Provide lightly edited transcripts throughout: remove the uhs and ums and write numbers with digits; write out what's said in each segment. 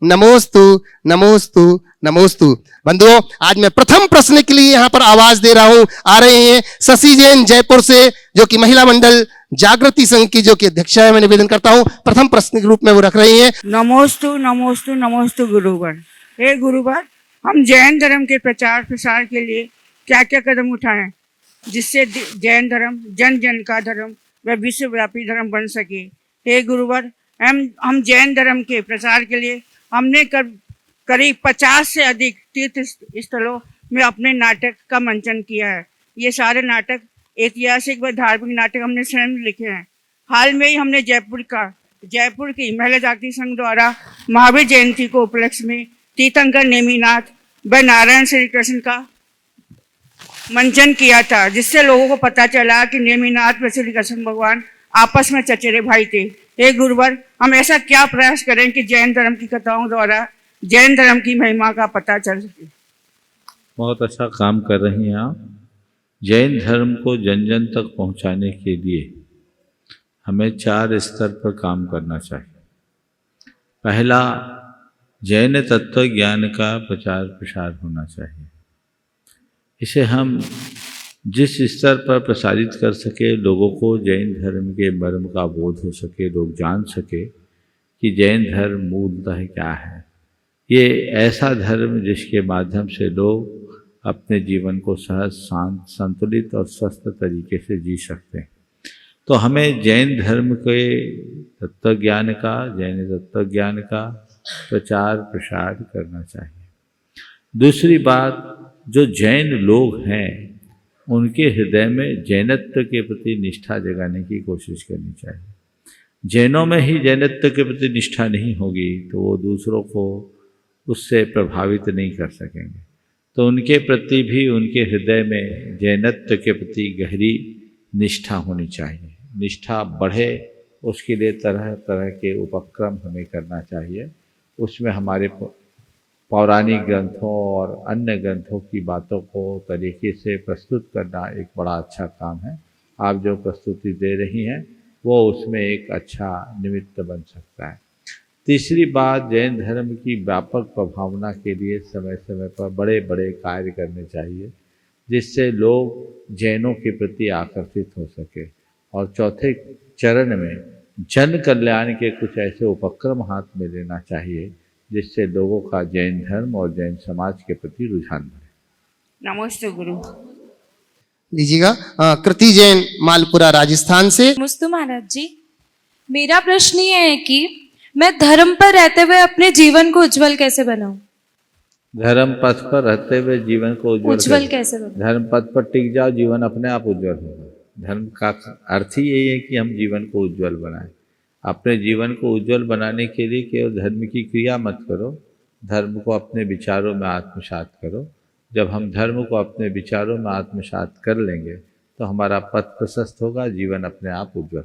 नमोस्तु नमोस्तु नमोस्तु। बंधुओं, आज मैं प्रथम प्रश्न के लिए यहाँ पर आवाज दे रहा हूँ। आ रहे हैं शशि जैन जयपुर से, जो कि महिला मंडल जागृति संघ की जो कि अध्यक्षा है। मैं निवेदन करता हूँ प्रथम प्रश्न के रूप में वो रख रही हैं। नमोस्तु नमोस्तु नमोस्तु गुरुवर। हे गुरुवर, हम जैन धर्म के प्रचार प्रसार के लिए क्या क्या कदम उठाएं जिससे जैन धर्म जन जन का धर्म व विश्वव्यापी धर्म बन सके। हे गुरुवर, हम जैन धर्म के प्रसार के लिए हमने करीब 50 से अधिक तीर्थ स्थलों में अपने नाटक का मंचन किया है। ये सारे नाटक ऐतिहासिक व धार्मिक नाटक हमने स्वयं लिखे हैं। हाल में ही हमने जयपुर की महिला जागृति संघ द्वारा महावीर जयंती को उपलक्ष्य में तीर्थंकर नेमिनाथ व नारायण श्री कृष्ण का मंचन किया था, जिससे लोगों को पता चला कि नेमिनाथ व श्री कृष्ण भगवान आपस में चचेरे भाई थे। हे गुरुवर, हम ऐसा क्या प्रयास करें कि जैन धर्म की कथाओं द्वारा जैन धर्म की महिमा का पता चल सके। बहुत अच्छा काम कर रही हैं आप। जैन धर्म को जन जन तक पहुंचाने के लिए हमें 4 स्तर पर काम करना चाहिए। पहला, जैन तत्व ज्ञान का प्रचार प्रसार होना चाहिए। इसे हम जिस स्तर पर प्रसारित कर सके, लोगों को जैन धर्म के मर्म का बोध हो सके, लोग जान सके कि जैन धर्म मूलतः क्या है। ये ऐसा धर्म जिसके माध्यम से लोग अपने जीवन को सहज, शांत, संतुलित और स्वस्थ तरीके से जी सकते हैं। तो हमें जैन धर्म के तत्व ज्ञान का, जैन तत्व ज्ञान का प्रचार प्रसार करना चाहिए। दूसरी बात, जो जैन लोग हैं उनके हृदय में जैनत्व के प्रति निष्ठा जगाने की कोशिश करनी चाहिए। जैनों में ही जैनत्व के प्रति निष्ठा नहीं होगी तो वो दूसरों को उससे प्रभावित नहीं कर सकेंगे। तो उनके प्रति भी उनके हृदय में जैनत्व के प्रति गहरी निष्ठा होनी चाहिए। निष्ठा बढ़े उसके लिए तरह तरह के उपक्रम हमें करना चाहिए। उसमें हमारे पौराणिक ग्रंथों और अन्य ग्रंथों की बातों को तरीके से प्रस्तुत करना एक बड़ा अच्छा काम है। आप जो प्रस्तुति दे रही हैं वो उसमें एक अच्छा निमित्त बन सकता है। तीसरी बात, जैन धर्म की व्यापक प्रभावना के लिए समय समय पर बड़े बड़े कार्य करने चाहिए जिससे लोग जैनों के प्रति आकर्षित हो सके। और चौथे चरण में जन कल्याण के कुछ ऐसे उपक्रम हाथ में लेना चाहिए जिससे लोगों का जैन धर्म और जैन समाज के प्रति रुझान बढ़े। नमस्ते गुरु। लीजिएगा कृति जैन मालपुरा राजस्थान से। नमस्ते महाराज जी, मेरा प्रश्न ये है कि मैं धर्म पर रहते हुए अपने जीवन को उज्जवल कैसे बनाऊं? धर्म पथ पर रहते हुए जीवन को उज्जवल कैसे बनाऊं? धर्म पथ पर टिक जाओ, जीवन अपने आप उज्जवल होगा। धर्म का अर्थ ही यही है कि हम जीवन को उज्जवल बनाएं। अपने जीवन को उज्जवल बनाने के लिए केवल धर्म की क्रिया मत करो, धर्म को अपने विचारों में आत्मसात करो। जब हम धर्म को अपने विचारों में आत्मसात कर लेंगे तो हमारा पथ प्रशस्त होगा, जीवन अपने आप उज्जवल।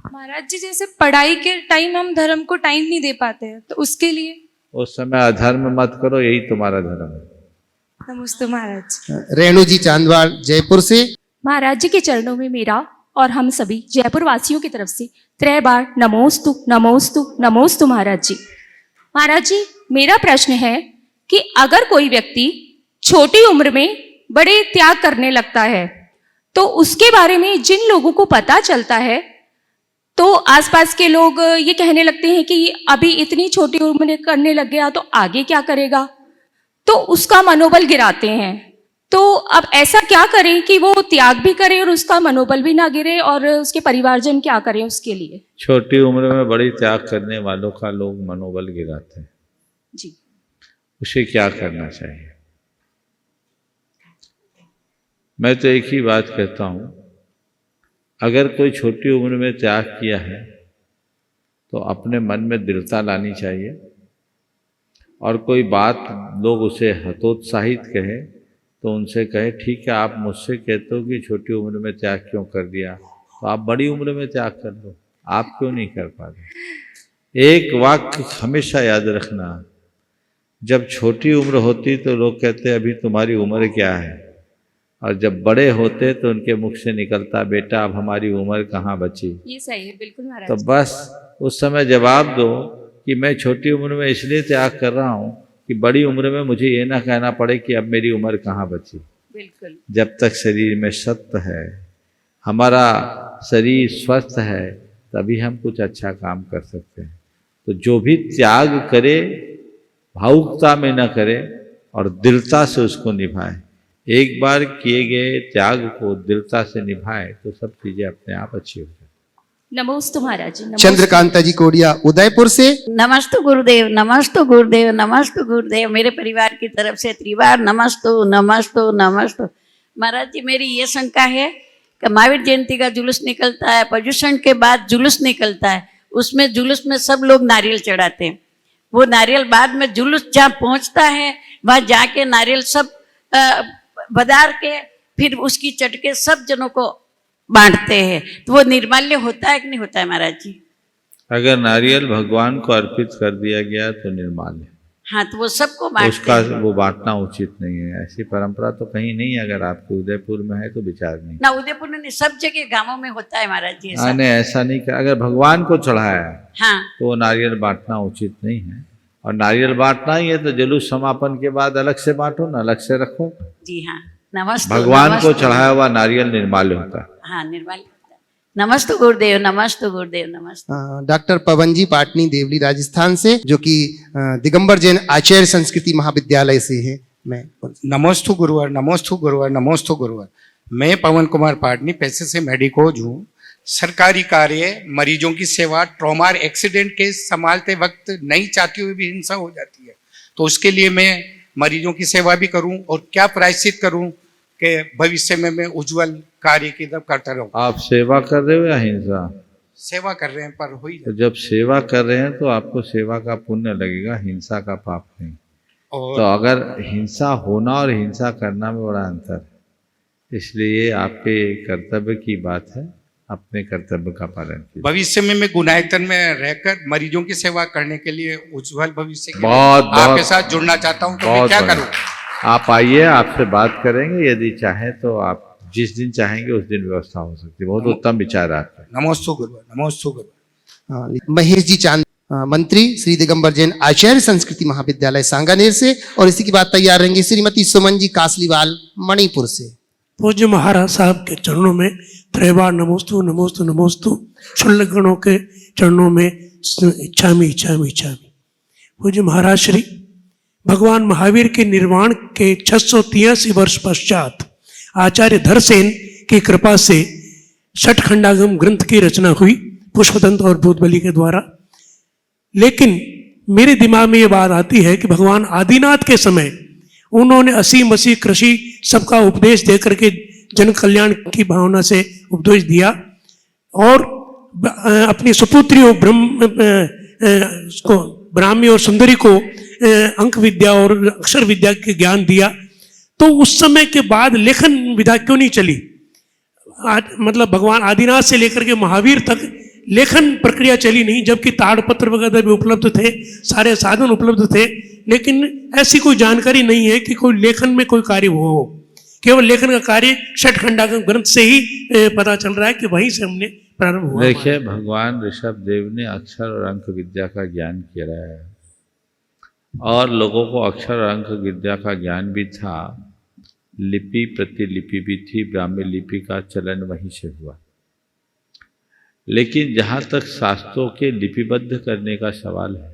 महाराज जी, जैसे पढ़ाई के टाइम हम धर्म को टाइम नहीं दे पाते हैं, तो उसके लिए उस समय अधर्म मत करो, यही तुम्हारा धर्म है। नमस्ते महाराज। रेणु जी चांदवाड़ जयपुर से। महाराज जी के चरणों में मेरा और हम सभी जयपुर वासियों की तरफ से 3 बार नमोस्तु नमोस्तु नमोस्तु महाराज जी। महाराज जी, मेरा प्रश्न है कि अगर कोई व्यक्ति छोटी उम्र में बड़े त्याग करने लगता है तो उसके बारे में जिन लोगों को पता चलता है तो आसपास के लोग ये कहने लगते हैं कि अभी इतनी छोटी उम्र में करने लग गया तो आगे क्या करेगा, तो उसका मनोबल गिराते हैं। तो अब ऐसा क्या करें कि वो त्याग भी करे और उसका मनोबल भी ना गिरे, और उसके परिवारजन क्या करें उसके लिए? छोटी उम्र में बड़ी त्याग करने वालों का लोग मनोबल गिराते हैं जी। उसे क्या करना चाहिए? मैं तो एक ही बात कहता हूँ, अगर कोई छोटी उम्र में त्याग किया है तो अपने मन में दृढ़ता लानी चाहिए। और कोई बात लोग उसे हतोत्साहित कहे तो उनसे कहे, ठीक है, आप मुझसे कहते हो कि छोटी उम्र में त्याग क्यों कर दिया, तो आप बड़ी उम्र में त्याग कर लो, आप क्यों नहीं कर पा रहे? एक वाक्य हमेशा याद रखना, जब छोटी उम्र होती तो लोग कहते अभी तुम्हारी उम्र क्या है, और जब बड़े होते तो उनके मुख से निकलता, बेटा अब हमारी उम्र कहाँ बची। ये सही है, बिल्कुल महाराज। तो बस उस समय जवाब दो कि मैं छोटी उम्र में इसलिए त्याग कर रहा हूँ कि बड़ी उम्र में मुझे ये ना कहना पड़े कि अब मेरी उम्र कहाँ बची। बिल्कुल। जब तक शरीर में सत्व है, हमारा शरीर स्वस्थ है, तभी हम कुछ अच्छा काम कर सकते हैं। तो जो भी त्याग करे भावुकता में न करे और दृढ़ता से उसको निभाए। एक बार किए गए त्याग को दृढ़ता से निभाए तो सब चीजें अपने आप अच्छी हो जाए। नमोस्तु महाराज जी। चंद्रकांता जी कोडिया उदयपुर से। नमस्तु गुरुदेव, नमस्तु गुरुदेव, नमस्तु गुरुदेव। मेरे परिवार की तरफ से त्रिवार नमस्तु नमस्तु नमस्तु। महाराज जी, मेरी ये शंका है कि महावीर जयंती का जुलूस निकलता है, पर्युषण के बाद जुलूस निकलता है, उसमें जुलूस में सब लोग नारियल चढ़ाते हैं। वो नारियल बाद में जुलूस जहाँ पहुँचता है वहाँ जाके नारियल सब बदार के फिर उसकी चटके सब जनों को बांटते हैं। तो वो निर्माल्य होता है कि नहीं होता है महाराज जी? अगर नारियल भगवान को अर्पित कर दिया गया तो निर्माल्य। हाँ, तो वो सबको बांटते उसका हैं। वो बांटना उचित नहीं है। ऐसी परंपरा तो कहीं नहीं है। अगर आपके उदयपुर में है तो विचार नहीं। ना उदयपुर में नहीं, सब जगह गांवों में होता है महाराज जी ऐसा। नहीं, ऐसा नहीं कर। अगर भगवान को चढ़ाया है हाँ, तो वो नारियल बांटना उचित नहीं है। और नारियल बांटना ही है तो जुलूस समापन के बाद अलग से बांटो ना, अलग से रखो। जी हाँ, नमस्ते। भगवान को चढ़ाया हुआ नारियल निर्माल्य होता है। हाँ, निर्माल्य होता है। नमस्तु गुरुदेव, नमस्तु गुरुदेव, नमस्ते। डॉक्टर पवन जी पाटनी देवली राजस्थान से, जो कि दिगंबर जैन आचार्य संस्कृति महाविद्यालय से है। मैं नमोस्तु गुरुवर, नमोस्तु गुरुवर, नमोस्तु गुरुवर। मैं पवन कुमार पाटनी पैसे से मेडिकोज हूँ। सरकारी कार्य, मरीजों की सेवा, ट्रॉमा एक्सीडेंट केस संभालते वक्त नहीं चाहते हुए भी हिंसा हो जाती है, तो उसके लिए मैं मरीजों की सेवा भी करूं और क्या प्रायश्चित करूं कि भविष्य में मैं उज्जवल कार्य की तरफ करता रहूं। आप सेवा कर रहे हो या हिंसा? सेवा कर रहे हैं पर हो ही तो जब सेवा कर रहे हैं तो आपको सेवा का पुण्य लगेगा, हिंसा का पाप नहीं। और तो अगर हिंसा होना और हिंसा करना में बड़ा अंतर है। इसलिए आपके कर्तव्य की बात है, अपने कर्तव्य का पालन कीजिए। भविष्य में मैं गुनायतन में रहकर मरीजों की सेवा करने के लिए उज्जवल भविष्य के लिए बहुत आपके साथ जुड़ना चाहता हूं। तो मैं क्या करूं? आप आइए, आपसे बात करेंगे। यदि चाहें तो आप जिस दिन चाहेंगे उस दिन व्यवस्था हो सकती है। बहुत उत्तम विचार आपका। नमोस्तु गुरुवर, नमोस्तु गुरुवर। महेश जी चांद मंत्री श्री दिगंबर जैन आचार्य संस्कृति महाविद्यालय सांगानेर से, और इसी की बात तैयार रहेंगी श्रीमती सुमन जी कासलीवाल मणिपुर से। पूज्य महाराज साहब के चरणों में त्रैवार नमोस्तु नमोस्तु नमोस्तु। शुल्लगणों के चरणों में इच्छामि इच्छामि इच्छामि। पूज्य महाराज श्री, भगवान महावीर के निर्वाण के 683 वर्ष पश्चात आचार्य धरसेन की कृपा से षटखंडागम ग्रंथ की रचना हुई पुष्पदंत और भूतबली के द्वारा। लेकिन मेरे दिमाग में ये बात आती है कि भगवान आदिनाथ के समय उन्होंने असीम मसीह कृषि सबका उपदेश दे करके जन कल्याण की भावना से उपदेश दिया और अपनी सुपुत्रियों ब्राह्मी और सुंदरी को अंक विद्या और अक्षर विद्या के ज्ञान दिया। तो उस समय के बाद लेखन विधा क्यों नहीं चली? मतलब भगवान आदिनाथ से लेकर के महावीर तक लेखन प्रक्रिया चली नहीं, जबकि ताड़पत्र वगैरह भी उपलब्ध थे, सारे साधन उपलब्ध थे, लेकिन ऐसी कोई जानकारी नहीं है कि कोई लेखन में कोई कार्य हो। केवल लेखन का कार्य षटखंडागम ग्रंथ से ही पता चल रहा है कि वहीं से हमने प्रारंभ हुआ। देखिए, भगवान ऋषभ देव ने अक्षर और अंक विद्या का ज्ञान किया है और लोगों को अक्षर और अंक विद्या का ज्ञान भी था। लिपि प्रतिलिपि भी थी, ब्राह्मी लिपि का चलन वहीं से हुआ। लेकिन जहाँ तक शास्त्रों के लिपिबद्ध करने का सवाल है,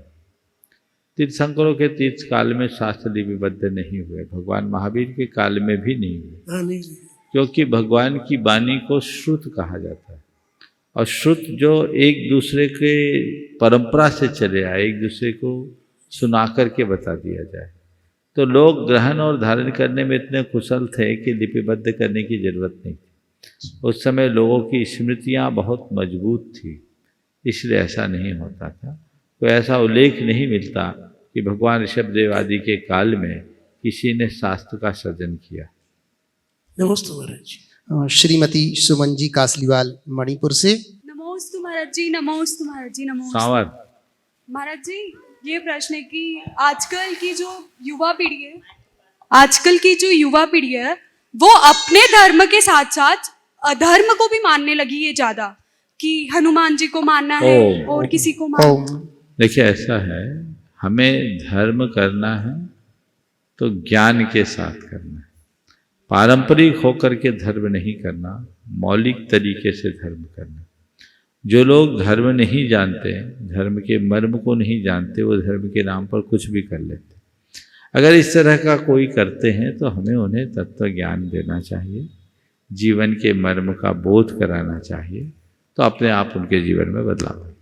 तीर्थंकरों के तीर्थ काल में शास्त्र लिपिबद्ध नहीं हुए, भगवान महावीर के काल में भी नहीं हुए, क्योंकि भगवान की वाणी को श्रुत कहा जाता है। और श्रुत जो एक दूसरे के परंपरा से चले आए, एक दूसरे को सुना करके बता दिया जाए, तो लोग ग्रहण और धारण करने में इतने कुशल थे कि लिपिबद्ध करने की जरूरत नहीं थी। उस समय लोगों की स्मृतियाँ बहुत मजबूत थी, इसलिए ऐसा नहीं होता था। कोई ऐसा उल्लेख नहीं मिलता कि भगवान ऋषभदेव आदि के काल में किसी ने शास्त्र का सृजन किया। नमस्ते महाराज जी। श्रीमती सुमन जी कासलीवाल मणिपुर से। नमोस्तु महाराज जी, नमोस्तु महाराज जी, नमोस्तु सांवर महाराज जी। ये प्रश्न है कि आजकल की जो युवा पीढ़ी है वो अपने धर्म के साथ साथ अधर्म को भी मानने लगी है ज्यादा, कि हनुमान जी को मानना है और किसी को मानना। देखिए ऐसा है, हमें धर्म करना है तो ज्ञान के साथ करना है। पारंपरिक होकर के धर्म नहीं करना, मौलिक तरीके से धर्म करना। जो लोग धर्म नहीं जानते, धर्म के मर्म को नहीं जानते, वो धर्म के नाम पर कुछ भी कर लेते। अगर इस तरह का कोई करते हैं तो हमें उन्हें तत्व ज्ञान देना चाहिए, जीवन के मर्म का बोध कराना चाहिए, तो अपने आप उनके जीवन में बदलाव आए।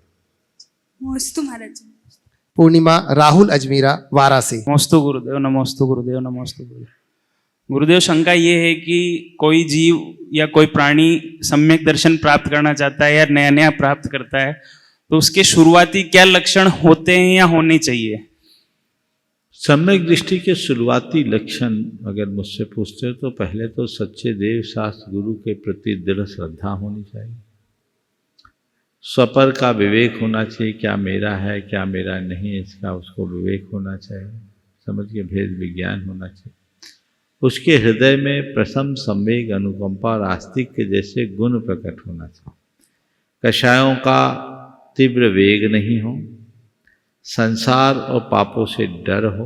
नमोस्तु महाराज जी। पूर्णिमा राहुल अजमीरा वाराणसी। नमोस्तु गुरुदेव, नमोस्तु गुरुदेव, नमोस्तु गुरुदेव। गुरुदेव, शंका ये है कि कोई जीव या कोई प्राणी सम्यक दर्शन प्राप्त करना चाहता है या नया नया प्राप्त करता है, तो उसके शुरुआती क्या लक्षण होते हैं या होने चाहिए? सम्यक दृष्टि के शुरुआती लक्षण अगर मुझसे पूछते हो तो पहले तो सच्चे देव शास्त्र गुरु के प्रति दृढ़ श्रद्धा होनी चाहिए। स्वपर का विवेक होना चाहिए, क्या मेरा है क्या मेरा नहीं, इसका उसको विवेक होना चाहिए, समझ के भेद विज्ञान होना चाहिए। उसके हृदय में प्रसम संवेग अनुकंपा और आस्तिक्य जैसे गुण प्रकट होना चाहिए। कषायों का तीव्र वेग नहीं हो, संसार और पापों से डर हो,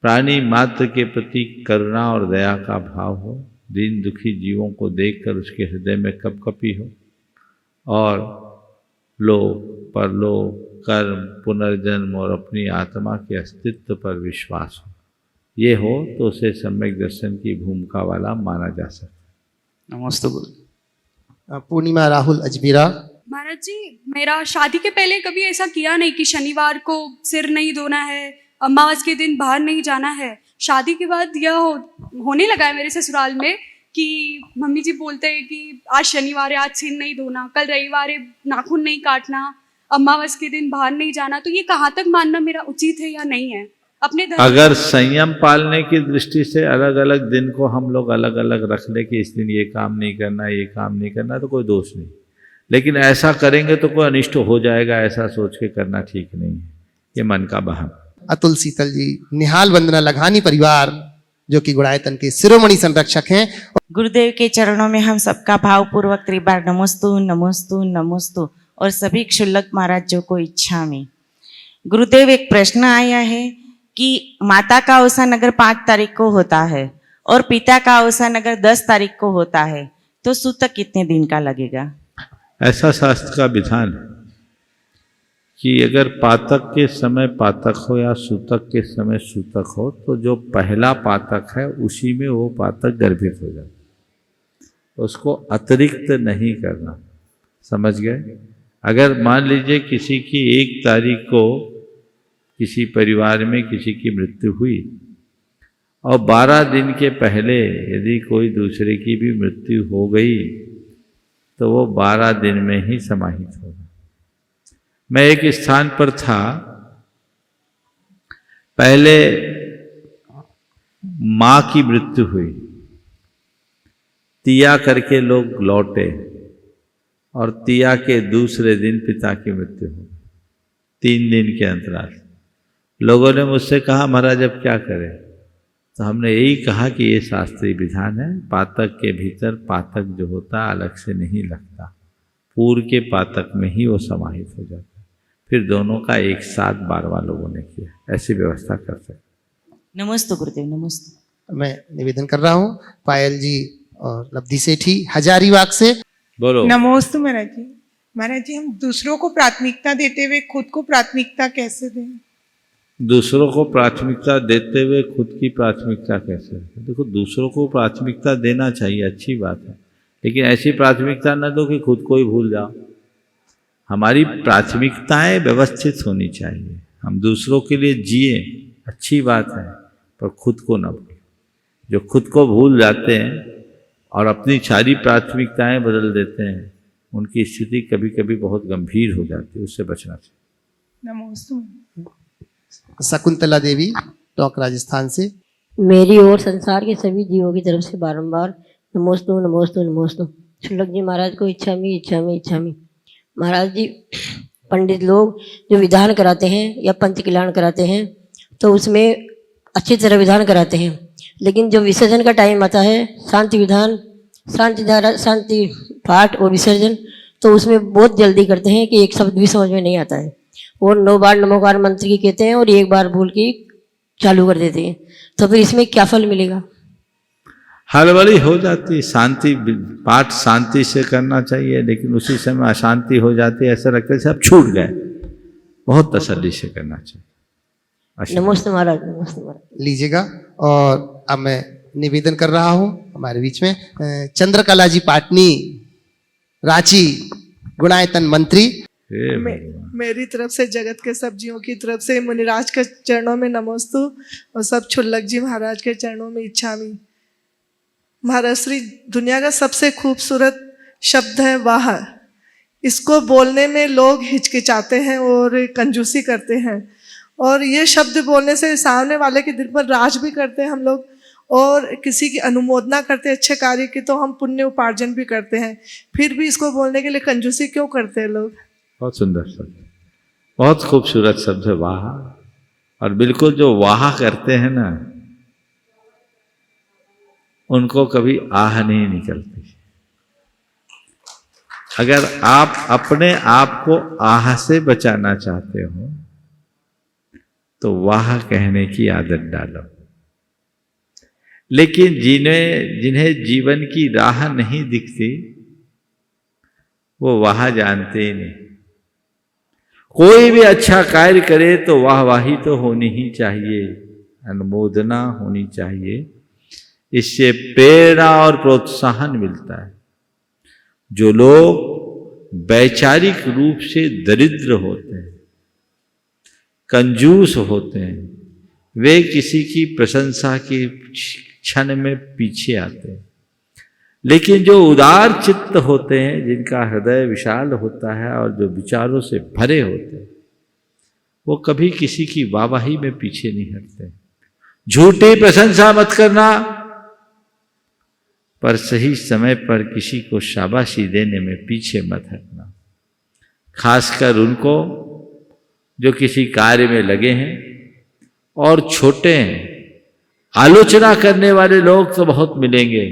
प्राणी मात्र के प्रति करुणा और दया का भाव हो, दीन दुखी जीवों को देखकर उसके हृदय में कपकपी हो, और लोक परलोक कर्म पुनर्जन्म और अपनी आत्मा के अस्तित्व पर विश्वास हो। ये हो तो उसे सम्यक दर्शन की भूमिका वाला माना जा सकता है। नमस्ते गुरु। पूर्णिमा राहुल अजमीरा। महाराज जी, मेरा शादी के पहले कभी ऐसा किया नहीं कि शनिवार को सिर नहीं धोना है, अमावस के दिन बाहर नहीं जाना है। शादी के बाद यह होने लगा है मेरे ससुराल में कि मम्मी जी बोलते हैं कि आज शनिवार है, आज सिर नहीं धोना, कल रविवार है, नाखून नहीं काटना, अमावस के दिन बाहर नहीं जाना। तो ये कहाँ तक मानना मेरा उचित है या नहीं है? अपने अगर संयम पालने की दृष्टि से अलग अलग दिन को हम लोग अलग अलग रख ले कि इस दिन ये काम नहीं करना, ये काम नहीं करना, तो कोई दोष नहीं। लेकिन ऐसा करेंगे तो कोई अनिष्ट हो जाएगा, ऐसा सोच के करना ठीक नहीं है, ये मन का बहम। अतुल सीतल जी, निहाल वंदना लघानी परिवार जो कि गुणायतन के शिरोमणि संरक्षक हैं। गुरुदेव के चरणों में हम सबका भावपूर्वक त्रिबार नमोस्तु नमोस्तु नमोस्तु और सभी क्षुल्लक महाराजों को इच्छा में। गुरुदेव, एक प्रश्न आया है कि माता का अवसान अगर 5 तारीख को होता है और पिता का अवसान अगर 10 तारीख को होता है तो सूतक कितने दिन का लगेगा? ऐसा शास्त्र का विधान है कि अगर पातक के समय पातक हो या सूतक के समय सूतक हो तो जो पहला पातक है उसी में वो पातक गर्भित हो जाता है, उसको अतिरिक्त नहीं करना। समझ गए? अगर मान लीजिए किसी की 1 तारीख को किसी परिवार में किसी की मृत्यु हुई और 12 दिन के पहले यदि कोई दूसरे की भी मृत्यु हो गई तो वो 12 दिन में ही समाहित होगा। मैं एक स्थान पर था, पहले माँ की मृत्यु हुई, तिया करके लोग लौटे और तिया के दूसरे दिन पिता की मृत्यु हो, 3 दिन के अंतराल। लोगों ने मुझसे कहा महाराज अब क्या करें? तो हमने यही कहा कि ये शास्त्रीय विधान है, पातक के भीतर पातक जो होता अलग से नहीं लगता, पूर्व के पातक में ही वो समाहित हो जाता है। फिर दोनों का एक साथ 12वां लोगों ने किया, ऐसी व्यवस्था कर सकते। नमस्ते गुरुदेव, नमस्ते। मैं निवेदन कर रहा हूँ पायल जी और लब्धि सेठी हजारीबाग से। बोलो। नमोस्तु महाराज जी। महाराज जी, हम दूसरों को प्राथमिकता देते हुए खुद को प्राथमिकता कैसे दें? दूसरों को प्राथमिकता देते हुए खुद की प्राथमिकता कैसे? देखो, दूसरों को प्राथमिकता देना चाहिए, अच्छी बात है, लेकिन ऐसी प्राथमिकता न दो कि खुद को ही भूल जाओ। हमारी प्राथमिकताएं व्यवस्थित होनी चाहिए। हम दूसरों के लिए जिए, अच्छी बात है, पर खुद को न भूलें। जो खुद को भूल जाते हैं और अपनी सारी प्राथमिकताएं बदल देते हैं, उनकी स्थिति कभी कभी बहुत गंभीर हो जाती है, उससे बचना चाहिए। नमोस्तु। शकुंतला देवी, टोंक राजस्थान से। मेरी और संसार के सभी जीवों की तरफ से बारंबार नमोस्तु नमोस्तु नमोस्तु। शुल्लक जी महाराज को इच्छा में इच्छा में इच्छा में। महाराज जी, पंडित लोग जो विधान कराते हैं या पंच कल्याण कराते हैं तो उसमें अच्छी तरह विधान कराते हैं, लेकिन जो विसर्जन का टाइम आता है, शांति विधान, शांति धारा, शांति पाठ और विसर्जन, तो उसमें बहुत जल्दी करते हैं कि एक शब्द भी समझ में नहीं आता है। और 9 बार नमोकार मंत्र की कहते हैं और 1 बार बोल के चालू कर देते हैं, तो फिर इसमें क्या फल मिलेगा? हड़बड़ी हो जाती, शांति, पाठ शांति से करना चाहिए, लेकिन उसी समय अशांति हो जाती है, ऐसा लगता है सब छूट गए। बहुत तसल्ली से करना चाहिए। नमस्ते महाराज, नमस्ते महाराज। लीजिएगा। और अब मैं निवेदन कर रहा हूं हमारे बीच में चंद्रकला जी पाटनी, रांची गुणायतन मंत्री। मेरी तरफ से, जगत के सब जीवों की तरफ से मुनिराज के चरणों में नमोस्तु और सब क्षुल्लक जी महाराज के चरणों में इच्छामी। महाराज श्री, दुनिया का सबसे खूबसूरत शब्द है वाह। इसको बोलने में लोग हिचकिचाते हैं और कंजूसी करते हैं, और ये शब्द बोलने से सामने वाले के दिल पर राज भी करते हैं हम लोग, और किसी की अनुमोदना करते हैं अच्छे कार्य की, तो हम पुण्य उपार्जन भी करते हैं। फिर भी इसको बोलने के लिए कंजूसी क्यों करते हैं लोग? बहुत सुंदर शब्द, बहुत खूबसूरत शब्द है वाह। और बिल्कुल जो वाह करते हैं ना, उनको कभी आह नहीं निकलती। अगर आप अपने आप को आह से बचाना चाहते हो तो वाह कहने की आदत डालो। लेकिन जिन्हें जीवन की राह नहीं दिखती, वो वाह जानते ही नहीं। कोई भी अच्छा कार्य करे तो वाहवाही तो होनी ही चाहिए, अनुमोदना होनी चाहिए। इससे प्रेरणा और प्रोत्साहन मिलता है। जो लोग वैचारिक रूप से दरिद्र होते हैं, कंजूस होते हैं, वे किसी की प्रशंसा के क्षण में पीछे आते हैं। लेकिन जो उदार चित्त होते हैं, जिनका हृदय विशाल होता है और जो विचारों से भरे होते हैं, वो कभी किसी की वाहवाही में पीछे नहीं हटते। झूठी प्रशंसा मत करना, पर सही समय पर किसी को शाबाशी देने में पीछे मत हटना। खासकर उनको जो किसी कार्य में लगे हैं और छोटे हैं। आलोचना करने वाले लोग तो बहुत मिलेंगे,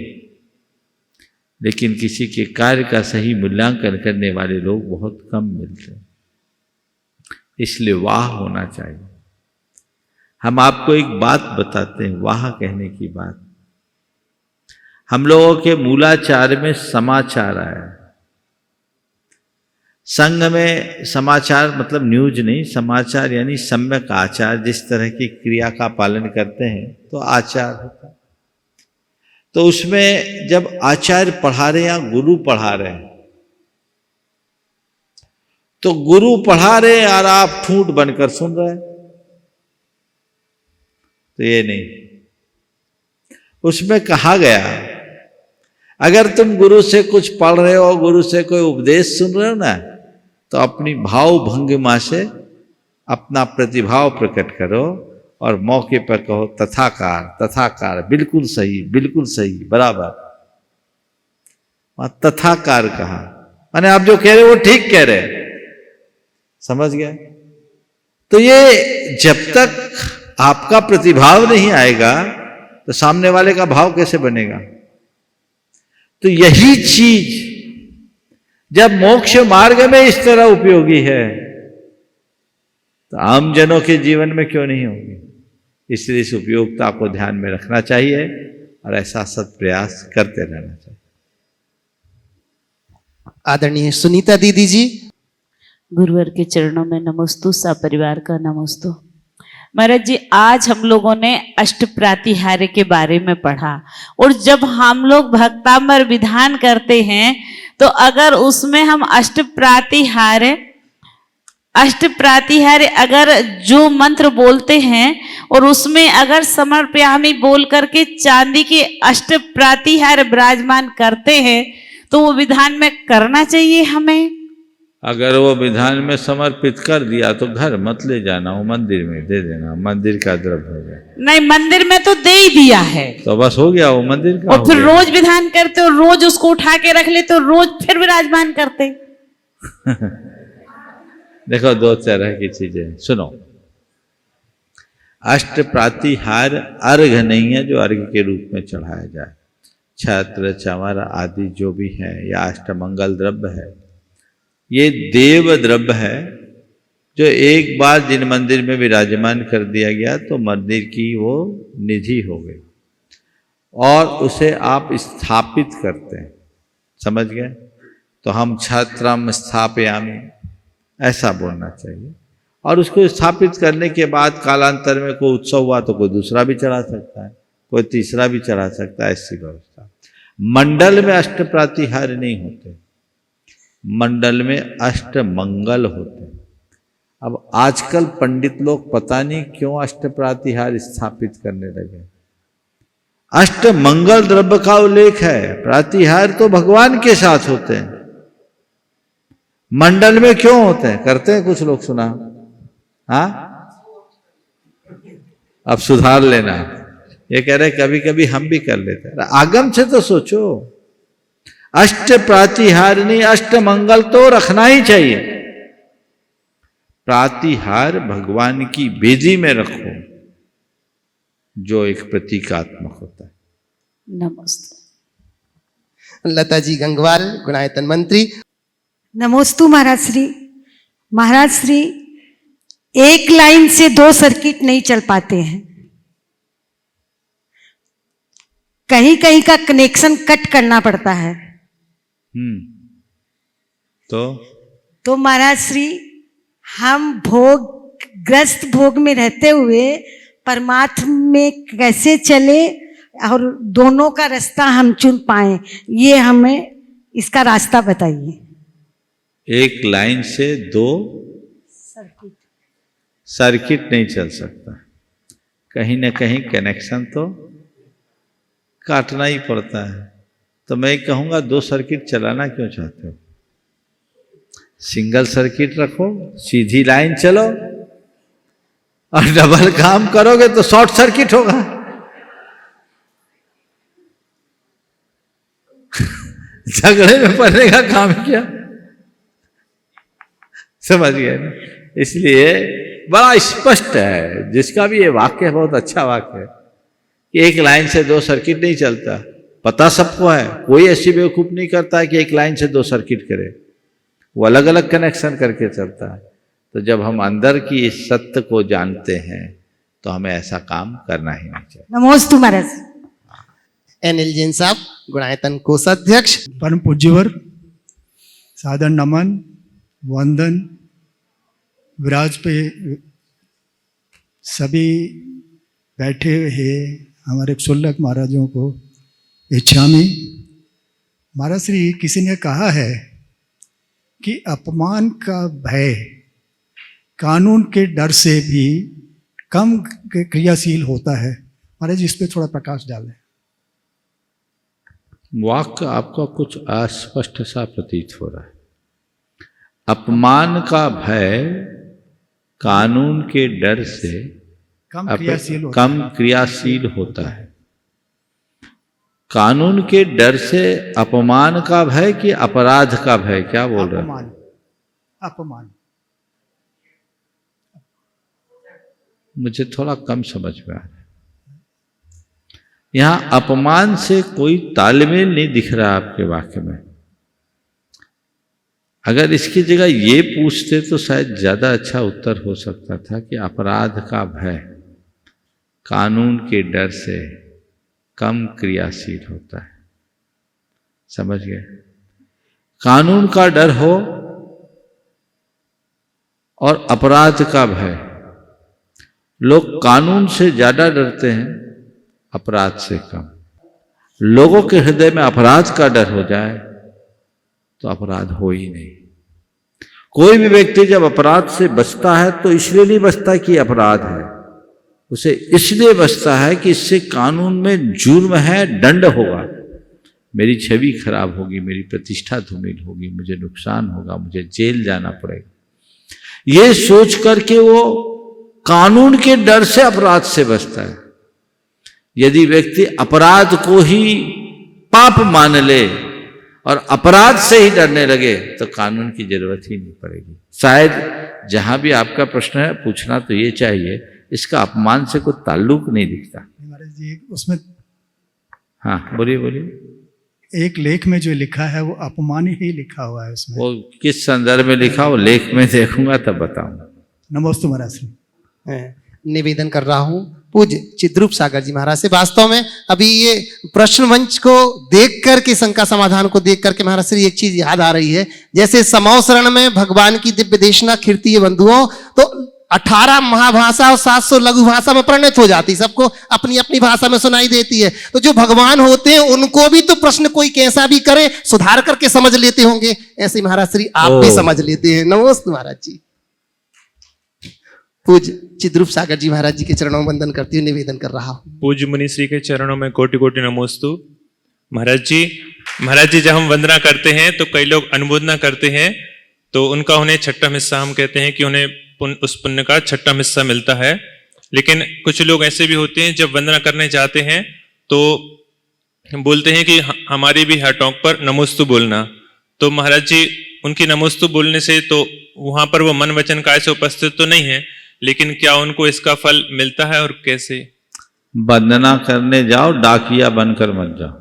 लेकिन किसी के कार्य का सही मूल्यांकन करने वाले लोग बहुत कम मिलते हैं। इसलिए वाह होना चाहिए। हम आपको एक बात बताते हैं, वाह कहने की बात। हम लोगों के मूलाचार में समाचार आया। संघ में समाचार मतलब न्यूज नहीं, समाचार यानी सम्यक आचार। जिस तरह की क्रिया का पालन करते हैं तो आचार होता है। तो उसमें जब आचार्य पढ़ा रहे या गुरु पढ़ा रहे हैं, तो गुरु पढ़ा रहे और आप ठूंठ बनकर सुन रहे हैं, तो ये नहीं। उसमें कहा गया, अगर तुम गुरु से कुछ पढ़ रहे हो, गुरु से कोई उपदेश सुन रहे हो ना, तो अपनी भाव भंगिमा से अपना प्रतिभाव प्रकट करो और मौके पर कहो तथाकार, तथाकार, बिल्कुल सही, बिल्कुल सही, बराबर। तथाकार कहा माने आप जो कह रहे हो वो ठीक कह रहे हैं। समझ गया? तो ये जब तक आपका प्रतिभाव नहीं आएगा तो सामने वाले का भाव कैसे बनेगा? तो यही चीज जब मोक्ष मार्ग में इस तरह उपयोगी है, तो आम जनों के जीवन में क्यों नहीं होगी? इसलिए इस उपयोगिता को ध्यान में रखना चाहिए और ऐसा सत प्रयास करते रहना चाहिए। आदरणीय सुनीता दीदी जी। गुरुवर के चरणों में नमोस्तु, सपरिवार का नमोस्तु। महाराज जी, आज हम लोगों ने अष्टप्रातिहार्य के बारे में पढ़ा, और जब हम लोग भक्तामर विधान करते हैं तो अगर उसमें हम अष्टप्रातिहार्य अगर जो मंत्र बोलते हैं और उसमें अगर समर्पयामि बोल करके चांदी के अष्टप्रातिहार्य विराजमान करते हैं, तो वो विधान में करना चाहिए हमें। अगर वो विधान में समर्पित कर दिया तो घर मत ले जाना, वो मंदिर में दे देना, मंदिर का द्रव्य हो गया। नहीं, मंदिर में तो दे ही दिया है, तो बस हो गया, वो मंदिर का। और फिर रोज विधान करते और रोज उसको उठा के रख लेते और रोज फिर विराजमान करते। देखो, दो तरह की चीजें सुनो। अष्टप्रातिहार्य अर्घ नहीं है जो अर्घ के रूप में चढ़ाया जाए। छत्र, चंवर आदि जो भी है, या अष्टमंगल द्रव्य है, ये देव द्रव्य है जो एक बार जिन मंदिर में विराजमान कर दिया गया तो मंदिर की वो निधि हो गई और उसे आप स्थापित करते हैं, समझ गए? तो हम छत्रम स्थापयामि ऐसा बोलना चाहिए। और उसको स्थापित करने के बाद कालांतर में कोई उत्सव हुआ तो कोई दूसरा भी चढ़ा सकता है, कोई तीसरा भी चढ़ा सकता है, ऐसी व्यवस्था। मंडल में अष्ट प्रातिहार्य नहीं होते, मंडल में अष्ट मंगल होते। अब आजकल पंडित लोग पता नहीं क्यों अष्ट प्रातिहार्य स्थापित करने लगे। अष्ट मंगल द्रव्य का उल्लेख है, प्रातिहार्य तो भगवान के साथ होते हैं, मंडल में क्यों होते हैं? करते हैं कुछ लोग, सुना? हाँ, अब सुधार लेना। ये कह रहे कभी कभी हम भी कर लेते हैं। आगम से तो सोचो, अष्ट प्रातिहार्य नहीं, अष्ट मंगल तो रखना ही चाहिए। प्रातिहार्य भगवान की वेदी में रखो, जो एक प्रतीकात्मक होता है। नमस्ते। लता जी गंगवाल, गुणायतन मंत्री। नमोस्तु महाराज श्री। महाराज श्री, एक लाइन से 2 सर्किट नहीं चल पाते हैं, कहीं कहीं का कनेक्शन कट करना पड़ता है। तो महाराज श्री, हम ग्रस्त भोग में रहते हुए परमात्मा में कैसे चले और दोनों का रास्ता हम चुन पाए, ये हमें इसका रास्ता बताइए। एक लाइन से 2 सर्किट नहीं चल सकता, कहीं ना कहीं कनेक्शन तो काटना ही पड़ता है। तो मैं कहूँगा 2 सर्किट चलाना क्यों चाहते हो? सिंगल सर्किट रखो, सीधी लाइन चलो, और डबल काम करोगे तो शॉर्ट सर्किट होगा। झगड़े में पड़ने का काम क्या, समझ गए ना? इसलिए बड़ा स्पष्ट है, जिसका भी ये वाक्य है बहुत अच्छा वाक्य है कि एक लाइन से 2 सर्किट नहीं चलता। पता सबको है, कोई ऐसी बेवकूफ नहीं करता है कि एक लाइन से 2 सर्किट करे, वो अलग अलग कनेक्शन करके चलता है। तो जब हम अंदर की इस सत्य को जानते हैं तो हमें ऐसा काम करना ही नहीं चाहिए। नमोस्तु महाराज। एनएल जैन साहब, गुणायतन कोषाध्यक्ष। परम पूज्यवर, सादर नमन वंदन विराज पे सभी बैठे हैं हमारे क्षुल्लक महाराजों को इच्छा में। महाराज श्री, किसी ने कहा है कि अपमान का भय कानून के डर से भी कम क्रियाशील होता है। महाराज जी, इस पे थोड़ा प्रकाश डालें। वाक्य आपका कुछ अस्पष्ट सा प्रतीत हो रहा है। अपमान का भय कानून के डर से कम क्रियाशील होता है। कानून के डर से अपमान का भय कि अपराध का भय, क्या बोल रहे हैं? अपमान। मुझे थोड़ा कम समझ में आ रहा है। यहां अपमान से कोई तालमेल नहीं दिख रहा आपके वाक्य में। अगर इसकी जगह ये पूछते तो शायद ज्यादा अच्छा उत्तर हो सकता था कि अपराध का भय कानून के डर से कम क्रियाशील होता है। समझ गए? कानून का डर हो और अपराध का भय। लोग कानून से ज्यादा डरते हैं, अपराध से कम। लोगों के हृदय में अपराध का डर हो जाए तो अपराध हो ही नहीं। कोई भी व्यक्ति जब अपराध से बचता है तो इसलिए नहीं बचता कि अपराध है, उसे इसलिए बचता है कि इससे कानून में जुर्म है, दंड होगा, मेरी छवि खराब होगी, मेरी प्रतिष्ठा धूमिल होगी, मुझे नुकसान होगा, मुझे जेल जाना पड़ेगा। ये सोच करके वो कानून के डर से अपराध से बचता है। यदि व्यक्ति अपराध को ही पाप मान ले और अपराध से ही डरने लगे तो कानून की जरूरत ही नहीं पड़ेगी। शायद जहां भी आपका प्रश्न है पूछना तो ये चाहिए, इसका अपमान से कोई ताल्लुक नहीं दिखता। महाराज जी, उसमें हाँ बोलिए बोलिए। एक लेख में जो लिखा है वो अपमान ही लिखा हुआ है उसमें। वो किस संदर्भ में लिखा, वो लेख में देखूंगा तब बताऊंगा। नमोस्तु महाराज श्री। निवेदन कर रहा हूं पूज्य चिद्रूप सागर जी महाराज से। वास्तव में अभी ये प्रश्न मंच को देख करके, शंका समाधान को देख करके महाराज श्री एक चीज याद आ रही है। जैसे समौ शरण में भगवान की दिव्य देशना कीर्ति बंधुओं, तो 18 महाभाषा और 700 लघु भाषा में परिणत हो जाती, सबको अपनी अपनी भाषा में सुनाई देती है। तो जो भगवान होते हैं उनको भी तो प्रश्न कोई कैसा भी करे सुधार करके समझ लेते होंगे, ऐसे महाराज श्री आप भी समझ लेते हैं। नमोस्तु महाराज जी। पूज्य चिद्रूप सागर जी महाराज जी के चरणों में वंदन करती हूँ, निवेदन कर रहा हूँ। पूज्य मुनि श्री के चरणों में कोटि कोटि नमोस्तु। महाराज जी जब हम वंदना करते हैं तो कई लोग अनुमोदना करते हैं, तो उनका उन्हें छठम हिस्सा हम कहते हैं कि उन्हें उस पुण्य का छठम हिस्सा मिलता है। लेकिन कुछ लोग ऐसे भी होते हैं जब वंदना करने जाते हैं तो बोलते हैं कि हमारी भी हर टोंक पर नमोस्तु बोलना। तो महाराज जी उनकी नमोस्तु बोलने से तो वहां पर वो मन वचन काय से उपस्थित तो नहीं है, लेकिन क्या उनको इसका फल मिलता है और कैसे? वंदना करने जाओ, डाकिया बनकर मत जाओ।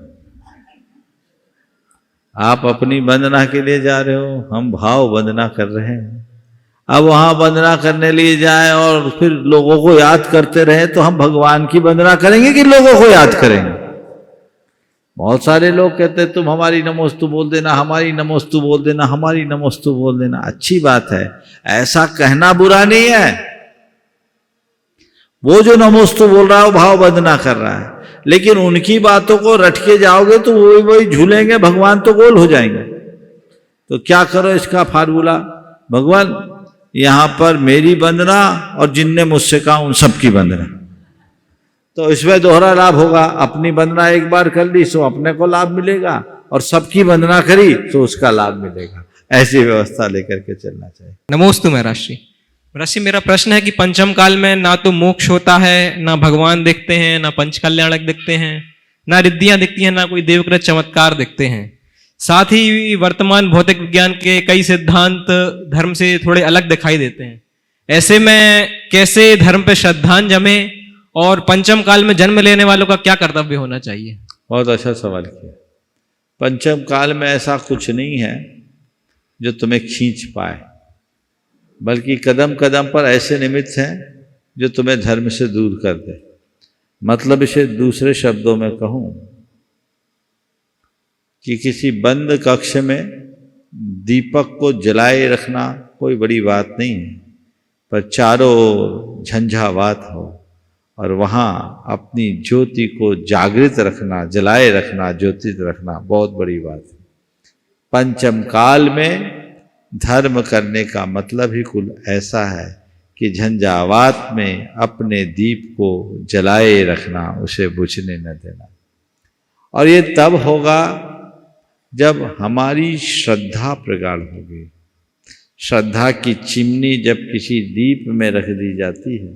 आप अपनी वंदना के लिए जा रहे हो, हम भाव वंदना कर रहे हैं। अब वहां वंदना करने लिए जाए और फिर लोगों को याद करते रहे तो हम भगवान की वंदना करेंगे कि लोगों को याद करेंगे? बहुत सारे लोग कहते हैं तुम हमारी नमोस्तु बोल देना, हमारी नमोस्तु बोल देना, हमारी नमोस्तु बोल देना। अच्छी बात है, ऐसा कहना बुरा नहीं है। वो जो नमोस्तु बोल रहा है वो भाव वंदना कर रहा है, लेकिन उनकी बातों को रट के जाओगे तो वही झूलेंगे, भगवान तो गोल हो जाएंगे। तो क्या करो इसका फार्मूला? भगवान यहां पर मेरी वंदना और जिनने मुझसे कहा उन सबकी वंदना, तो इसमें दोहरा लाभ होगा। अपनी वंदना एक बार कर ली सो अपने को लाभ मिलेगा, और सबकी वंदना करी तो उसका लाभ मिलेगा। ऐसी व्यवस्था लेकर के चलना चाहिए। नमोस्तु महाराज श्री। महाराज श्री मेरा प्रश्न है कि पंचम काल में ना तो मोक्ष होता है, ना भगवान दिखते हैं, ना पंच कल्याणक दिखते हैं, ना रिद्धियां दिखती हैं, ना कोई देवकृत चमत्कार दिखते हैं। साथ ही वर्तमान भौतिक विज्ञान के कई सिद्धांत धर्म से थोड़े अलग दिखाई देते हैं। ऐसे में कैसे धर्म पे श्रद्धांजलि जमे और पंचम काल में जन्म लेने वालों का क्या कर्तव्य होना चाहिए? बहुत अच्छा सवाल किया। पंचम काल में ऐसा कुछ नहीं है जो तुम्हें खींच पाए, बल्कि कदम कदम पर ऐसे निमित्त हैं जो तुम्हें धर्म से दूर कर दे। मतलब इसे दूसरे शब्दों में कहूं कि किसी बंद कक्ष में दीपक को जलाए रखना कोई बड़ी बात नहीं है, पर चारों ओर झंझावात हो और वहाँ अपनी ज्योति को जागृत रखना, जलाए रखना, ज्योतित रखना बहुत बड़ी बात है। पंचम काल में धर्म करने का मतलब ही कुल ऐसा है कि झंझावात में अपने दीप को जलाए रखना, उसे बुझने न देना। और ये तब होगा जब हमारी श्रद्धा प्रगाढ़ होगी। श्रद्धा की चिमनी जब किसी दीप में रख दी जाती है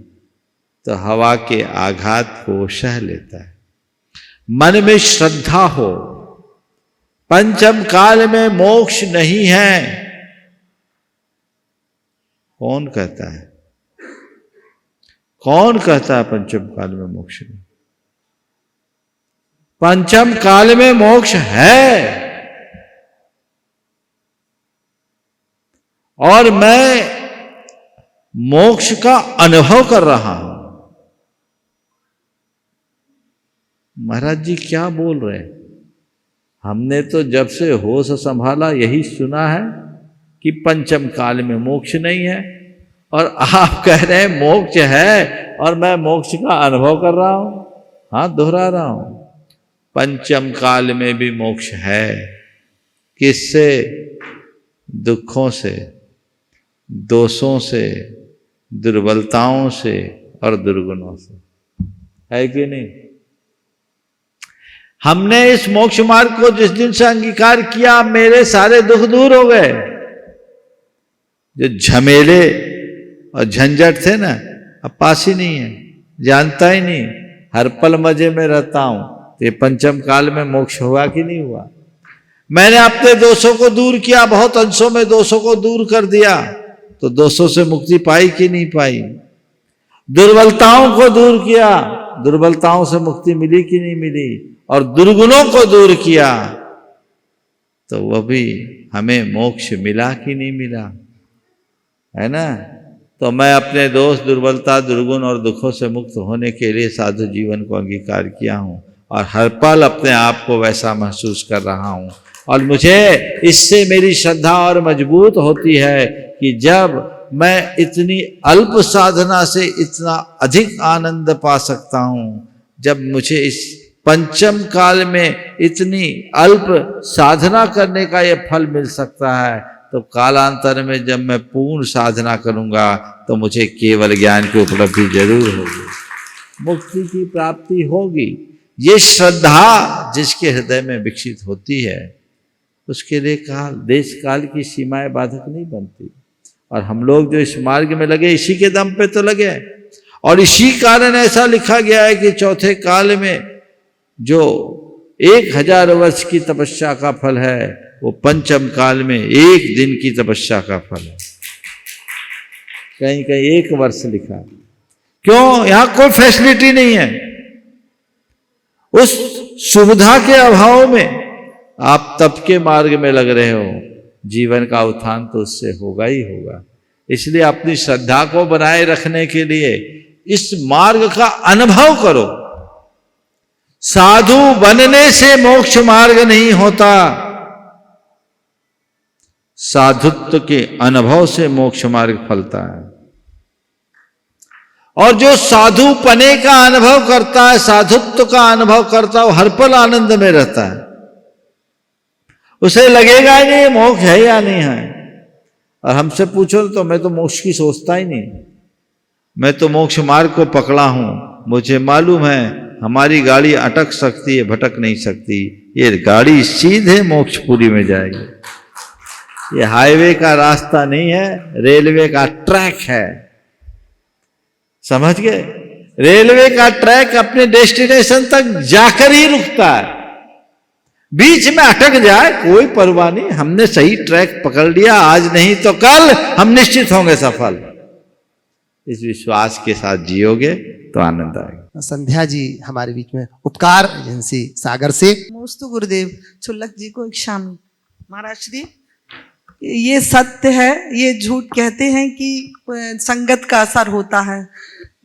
तो हवा के आघात को सह लेता है। मन में श्रद्धा हो। पंचम काल में मोक्ष नहीं है। कौन कहता है? कौन कहता है पंचम काल में मोक्ष नहीं? पंचम काल में मोक्ष है। और मैं मोक्ष का अनुभव कर रहा हूं। महाराज जी क्या बोल रहे हैं? हमने तो जब से होश संभाला यही सुना है कि पंचम काल में मोक्ष नहीं है, और आप कह रहे हैं मोक्ष है और मैं मोक्ष का अनुभव कर रहा हूं। हाँ, दोहरा रहा हूं, पंचम काल में भी मोक्ष है। किससे? दुखों से, दोषों से, दुर्बलताओं से और दुर्गुणों से। है कि नहीं? हमने इस मोक्ष मार्ग को जिस दिन से अंगीकार किया, मेरे सारे दुख दूर हो गए। जो झमेले और झंझट थे ना, अब पास ही नहीं है, जानता ही नहीं, हर पल मजे में रहता हूं। तो ये पंचम काल में मोक्ष हुआ कि नहीं हुआ? मैंने अपने दोषों को दूर किया, बहुत अंशों में दोषों को दूर कर दिया, तो दोषों से मुक्ति पाई कि नहीं पाई? दुर्बलताओं को दूर किया, दुर्बलताओं से मुक्ति मिली कि नहीं मिली? और दुर्गुणों को दूर किया तो वह भी हमें मोक्ष मिला कि नहीं मिला? है ना? तो मैं अपने दोष, दुर्बलता, दुर्गुण और दुखों से मुक्त होने के लिए साधु जीवन को अंगीकार किया हूँ और हर पल अपने आप को वैसा महसूस कर रहा हूँ। और मुझे इससे मेरी श्रद्धा और मजबूत होती है कि जब मैं इतनी अल्प साधना से इतना अधिक आनंद पा सकता हूँ, जब मुझे इस पंचम काल में इतनी अल्प साधना करने का ये फल मिल सकता है, तो कालांतर में जब मैं पूर्ण साधना करूंगा तो मुझे केवल ज्ञान की उपलब्धि जरूर होगी, मुक्ति की प्राप्ति होगी। ये श्रद्धा जिसके हृदय में विकसित होती है उसके लिए काल, देश काल की सीमाएं बाधक नहीं बनती। और हम लोग जो इस मार्ग में लगे इसी के दम पे तो लगे, और इसी कारण ऐसा लिखा गया है कि चौथे काल में जो 1000 वर्ष की तपस्या का फल है वो पंचम काल में 1 दिन की तपस्या का फल है। कहीं कहीं 1 वर्ष लिखा। क्यों? यहां कोई फैसिलिटी नहीं है। उस सुविधा के अभाव में आप तप के मार्ग में लग रहे हो, जीवन का उत्थान तो उससे होगा ही होगा। इसलिए अपनी श्रद्धा को बनाए रखने के लिए इस मार्ग का अनुभव करो। साधु बनने से मोक्ष मार्ग नहीं होता, साधुत्व के अनुभव से मोक्ष मार्ग फलता है। और जो साधु पने का अनुभव करता है, साधुत्व का अनुभव करता है, वो हर पल आनंद में रहता है। उसे लगेगा ही नहीं मोक्ष है या नहीं है। और हमसे पूछो तो मैं तो मोक्ष की सोचता ही नहीं, मैं तो मोक्ष मार्ग को पकड़ा हूं। मुझे मालूम है हमारी गाड़ी अटक सकती है, भटक नहीं सकती। ये गाड़ी सीधे मोक्षपुरी में जाएगी। ये हाईवे का रास्ता नहीं है, रेलवे का ट्रैक है। समझ गए? रेलवे का ट्रैक अपने डेस्टिनेशन तक जाकर ही रुकता है। बीच में अटक जाए कोई परवाह नहीं, हमने सही ट्रैक पकड़ लिया, आज नहीं तो कल हम निश्चित होंगे सफल। इस विश्वास के साथ जियोगे तो आनंद आएगा। संध्या जी हमारे बीच में उपकार एजेंसी सागर से। नमोस्तु गुरुदेव, छुल्लक जी को एक शामी। महाराज श्री, ये सत्य है, ये झूठ कहते हैं कि संगत का असर होता है।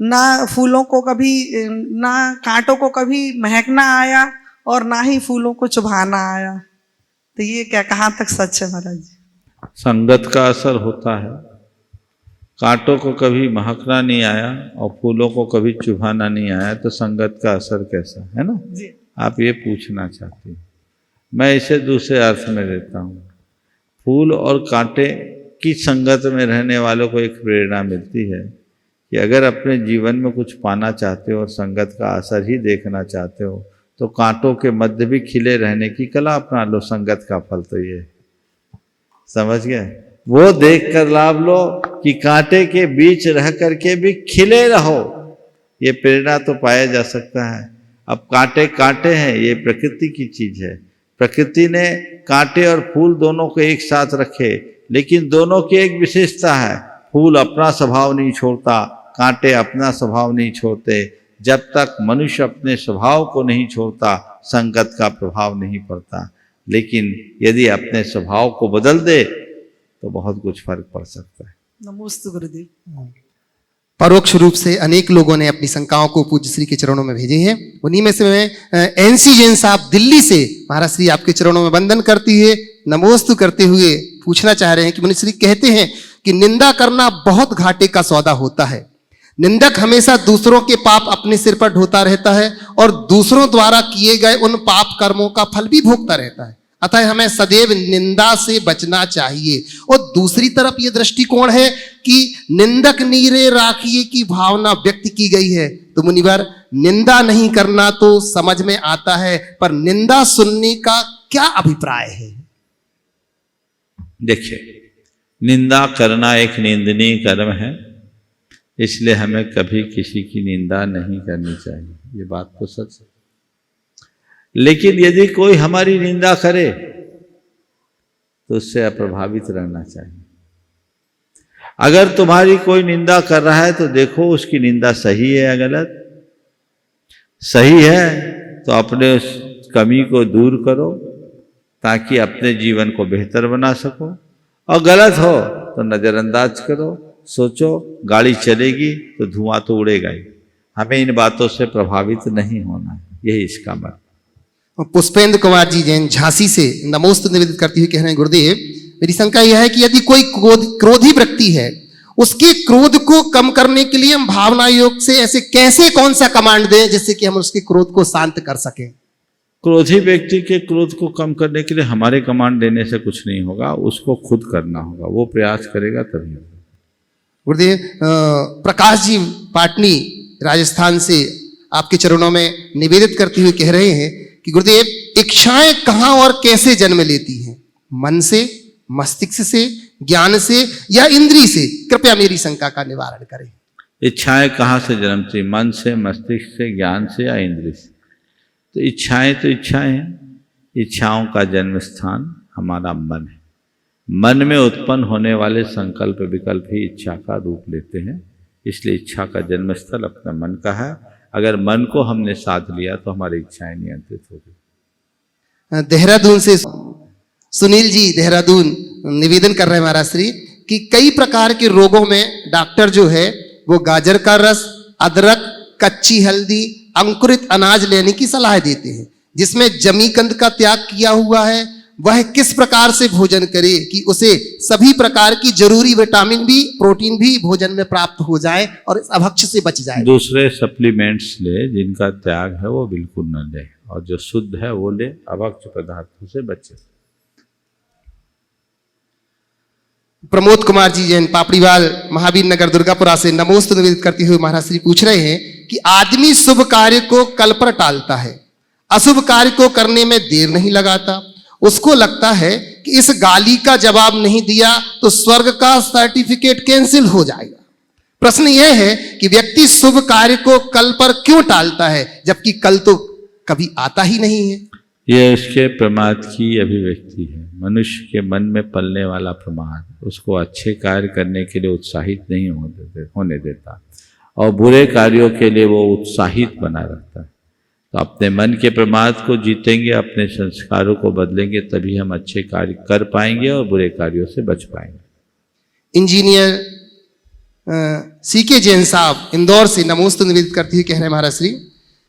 ना फूलों को कभी, ना कांटों को कभी महकना आया और ना ही फूलों को चुभाना आया। तो ये क्या, कहाँ तक सच है महाराज जी? संगत का असर होता है। कांटों को कभी महकना नहीं आया और फूलों को कभी चुभाना नहीं आया, तो संगत का असर कैसा है ना जी? आप ये पूछना चाहती हैं। मैं इसे दूसरे अर्थ में लेता हूँ। फूल और कांटे की संगत में रहने वालों को एक प्रेरणा मिलती है कि अगर अपने जीवन में कुछ पाना चाहते हो और संगत का असर ही देखना चाहते हो तो कांटों के मध्य भी खिले रहने की कला अपना लो। संगत का फल तो ये, समझ गए? वो देख कर लाभ लो कि कांटे के बीच रह करके भी खिले रहो। ये प्रेरणा तो पाया जा सकता है। अब कांटे कांटे हैं, ये प्रकृति की चीज है। प्रकृति ने कांटे और फूल दोनों को एक साथ रखे, लेकिन दोनों की एक विशेषता है। फूल अपना स्वभाव नहीं छोड़ता, कांटे अपना स्वभाव नहीं छोड़ते। जब तक मनुष्य अपने स्वभाव को नहीं छोड़ता, संगत का प्रभाव नहीं पड़ता। लेकिन यदि अपने स्वभाव को बदल दे तो बहुत कुछ फर्क पड़ सकता है। नमोस्तु गुरुदेव। परोक्ष रूप से अनेक लोगों ने अपनी शंकाओं को पूज्य श्री के चरणों में भेजे हैं। उन्हीं में से मैं एनसी जैन साहब दिल्ली से महाराज श्री आपके चरणों में वंदन करती है, नमोस्तु करते हुए पूछना चाह रहे हैं कि मुनि श्री कहते हैं कि निंदा करना बहुत घाटे का सौदा होता है। निंदक हमेशा दूसरों के पाप अपने सिर पर ढोता रहता है और दूसरों द्वारा किए गए उन पाप कर्मों का फल भी भोगता रहता है। अतः हमें सदैव निंदा से बचना चाहिए। और दूसरी तरफ ये दृष्टिकोण है कि निंदक नीरे राखिए की भावना व्यक्त की गई है। तो मुनिवर, निंदा नहीं करना तो समझ में आता है, पर निंदा सुनने का क्या अभिप्राय है? देखिए, निंदा करना एक निंदनीय कर्म है, इसलिए हमें कभी किसी की निंदा नहीं करनी चाहिए। ये बात तो सच है। लेकिन यदि कोई हमारी निंदा करे तो उससे अप्रभावित रहना चाहिए। अगर तुम्हारी कोई निंदा कर रहा है तो देखो उसकी निंदा सही है या गलत। सही है तो अपने उस कमी को दूर करो ताकि अपने जीवन को बेहतर बना सको, और गलत हो तो नज़रअंदाज करो, सोचो गाड़ी चलेगी तो धुआं तो उड़ेगा ही, हमें इन बातों से प्रभावित नहीं होना है, यही इसका मतलब। पुष्पेंद्र कुमार जी जैन झांसी से नमोस्तु निवेदित करती हुई कह रहे हैं, गुरुदेव मेरी शंका यह है कि यदि कोई क्रोधी व्यक्ति है, उसके क्रोध को कम करने के लिए हम भावना योग से ऐसे कैसे कौन सा कमांड दें जिससे कि हम उसके क्रोध को शांत कर सकें? क्रोधी व्यक्ति के क्रोध को कम करने के लिए हमारे कमांड देने से कुछ नहीं होगा, उसको खुद करना होगा, वो प्रयास करेगा तभी होगा। गुरुदेव प्रकाश जी पाटनी राजस्थान से आपके चरणों में निवेदित करते हुए कह रहे हैं कि गुरुदेव इच्छाएं कहाँ और कैसे जन्म लेती हैं? मन से, मस्तिष्क से, ज्ञान से या इंद्रिय से? कृपया मेरी शंका का निवारण करें। इच्छाएं कहाँ से जन्मती? मन से, मस्तिष्क से, ज्ञान से या इंद्रिय से? तो इच्छाएं हैं। इच्छाओं का जन्म स्थान हमारा मन है। मन में उत्पन्न होने वाले संकल्प विकल्प ही इच्छा का रूप लेते हैं, इसलिए इच्छा का जन्म स्थल अपना मन का है। अगर मन को हमने साध लिया तो हमारी इच्छाएं नियंत्रित होगी। देहरादून से सुनील जी देहरादून निवेदन कर रहे हैं महाराज श्री कि कई प्रकार के रोगों में डॉक्टर जो है वो गाजर का रस, अदरक, कच्ची हल्दी, अंकुरित अनाज लेने की सलाह देते हैं, जिसमें जमीकंद का त्याग किया हुआ है। वह किस प्रकार से भोजन करे कि उसे सभी प्रकार की जरूरी विटामिन भी, प्रोटीन भी भोजन में प्राप्त हो जाए और इस अभक्ष्य से बच जाए? दूसरे सप्लीमेंट्स ले, जिनका त्याग है वो बिल्कुल न ले, और जो शुद्ध है वो ले, अभक्ष्य पदार्थों से बचे। प्रमोद कुमार जी जैन पापड़ीवाल महावीर नगर दुर्गापुरा से नमोस्तु निवेदित करते हुए महाराज श्री पूछ रहे हैं कि आदमी शुभ कार्य को कल पर टालता है, अशुभ कार्य को करने में देर नहीं लगाता। उसको लगता है कि इस गाली का जवाब नहीं दिया तो स्वर्ग का सर्टिफिकेट कैंसिल हो जाएगा। प्रश्न यह है कि व्यक्ति शुभ कार्य को कल पर क्यों टालता है, जबकि कल तो कभी आता ही नहीं है? यह उसके प्रमाद की अभिव्यक्ति है। मनुष्य के मन में पलने वाला प्रमाद उसको अच्छे कार्य करने के लिए उत्साहित नहीं होने देता, और बुरे कार्यों के लिए वो उत्साहित बना रहता है। तो अपने मन के प्रमाद को जीतेंगे, अपने संस्कारों को बदलेंगे, तभी हम अच्छे कार्य कर पाएंगे और बुरे कार्यों से बच पाएंगे। इंजीनियर सीके जैन साहब इंदौर से नमोस्तु निवेदित करते हुए कह रहे हैं महाराज श्री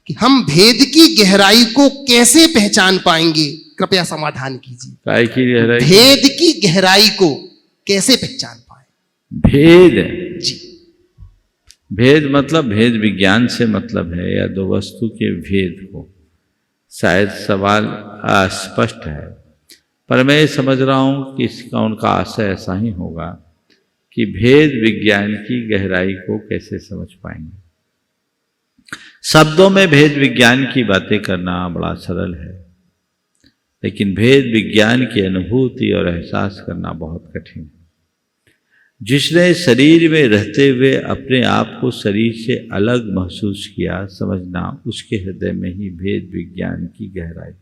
कि हम भेद की गहराई को कैसे पहचान पाएंगे? कृपया समाधान कीजिए। काय की गहराई? भेद की गहराई को कैसे पहचान पाए? भेद जी, भेद मतलब भेद विज्ञान से मतलब है, या दो वस्तु के भेद को। शायद सवाल अस्पष्ट है, पर मैं समझ रहा हूँ कि इसका उनका आशय ऐसा ही होगा कि भेद विज्ञान की गहराई को कैसे समझ पाएंगे। शब्दों में भेद विज्ञान की बातें करना बड़ा सरल है, लेकिन भेद विज्ञान की अनुभूति और एहसास करना बहुत कठिन है। जिसने शरीर में रहते हुए अपने आप को शरीर से अलग महसूस किया, समझना उसके हृदय में ही भेद विज्ञान की गहराई।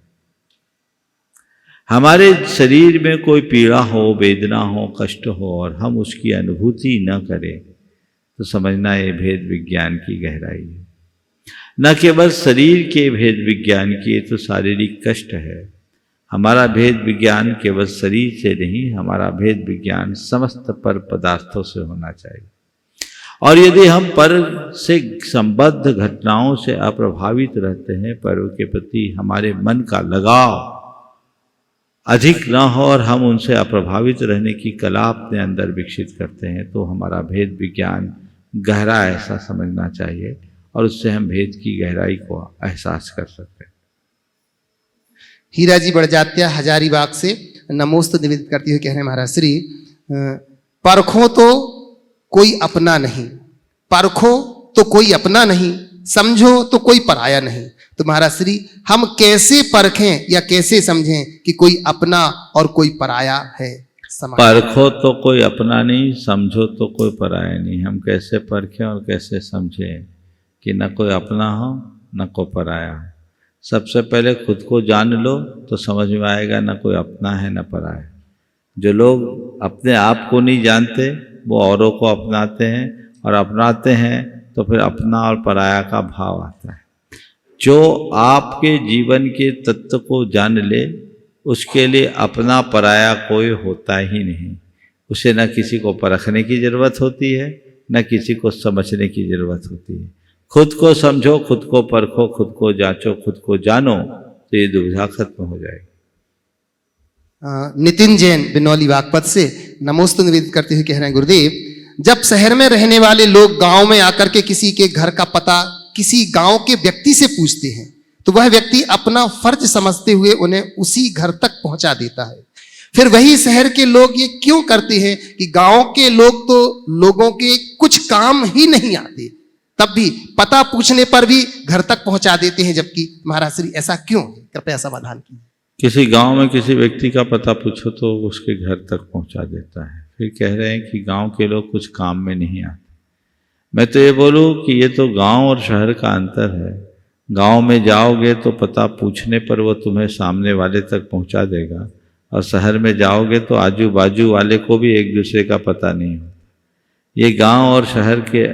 हमारे शरीर में कोई पीड़ा हो, वेदना हो, कष्ट हो और हम उसकी अनुभूति न करें तो समझना ये भेद विज्ञान की गहराई है। न केवल शरीर के भेद विज्ञान की तो शारीरिक कष्ट है। हमारा भेद विज्ञान केवल शरीर से नहीं, हमारा भेद विज्ञान समस्त पर पदार्थों से होना चाहिए। और यदि हम पर से संबद्ध घटनाओं से अप्रभावित रहते हैं, पर्व के प्रति हमारे मन का लगाव अधिक न हो और हम उनसे अप्रभावित रहने की कला अपने अंदर विकसित करते हैं, तो हमारा भेद विज्ञान गहरा ऐसा समझना चाहिए और उससे हम भेद की गहराई को एहसास कर सकते हैं। हीरा जी बड़जात्या हजारीबाग से नमोस्तु निवेदित करती हुई कह रहे हैं महाराज श्री परखो तो कोई अपना नहीं, परखो तो कोई अपना नहीं, समझो तो कोई पराया नहीं। तो महाराज श्री हम कैसे परखें या कैसे समझें कि कोई अपना और कोई पराया है? परखो तो कोई अपना नहीं, समझो तो कोई पराया नहीं। हम कैसे परखें और कैसे समझें कि न कोई अपना हो न कोई पराया हो? सबसे पहले खुद को जान लो तो समझ में आएगा न कोई अपना है न पराया। जो लोग अपने आप को नहीं जानते वो औरों को अपनाते हैं, और अपनाते हैं तो फिर अपना और पराया का भाव आता है। जो आपके जीवन के तत्व को जान ले उसके लिए अपना पराया कोई होता ही नहीं। उसे न किसी को परखने की ज़रूरत होती है, न किसी को समझने की ज़रूरत होती है। खुद को समझो, खुद को परखो, खुद को जांचो, खुद को जानो, तो ये दुविधा खत्म हो जाएगी। नितिन जैन बिनौली बागपत से नमोस्तु निवेदित करते हुए कह रहे हैं, गुरुदेव, जब शहर में रहने वाले लोग गांव में आकर के किसी के घर का पता किसी गांव के व्यक्ति से पूछते हैं तो वह व्यक्ति अपना फर्ज समझते हुए उन्हें उसी घर तक पहुंचा देता है। फिर वही शहर के लोग ये क्यों करते हैं कि गांव के लोग तो लोगों के कुछ काम ही नहीं आते, तब भी पता पूछने पर भी घर तक पहुंचा देते हैं, जबकि महाराज श्री ऐसा क्यों है? कृपया समाधान कीजिए। किसी गांव में किसी व्यक्ति का पता पूछो तो उसके घर तक पहुंचा देता है। फिर कह रहे हैं कि गांव के लोग कुछ काम में नहीं आते। मैं तो ये बोलूं कि ये तो गांव और शहर का अंतर है। गांव में जाओगे तो पता पूछने पर वो तुम्हें सामने वाले तक पहुंचा देगा, और शहर में जाओगे तो आजू बाजू वाले को भी एक दूसरे का पता नहीं होता। ये गांव और शहर के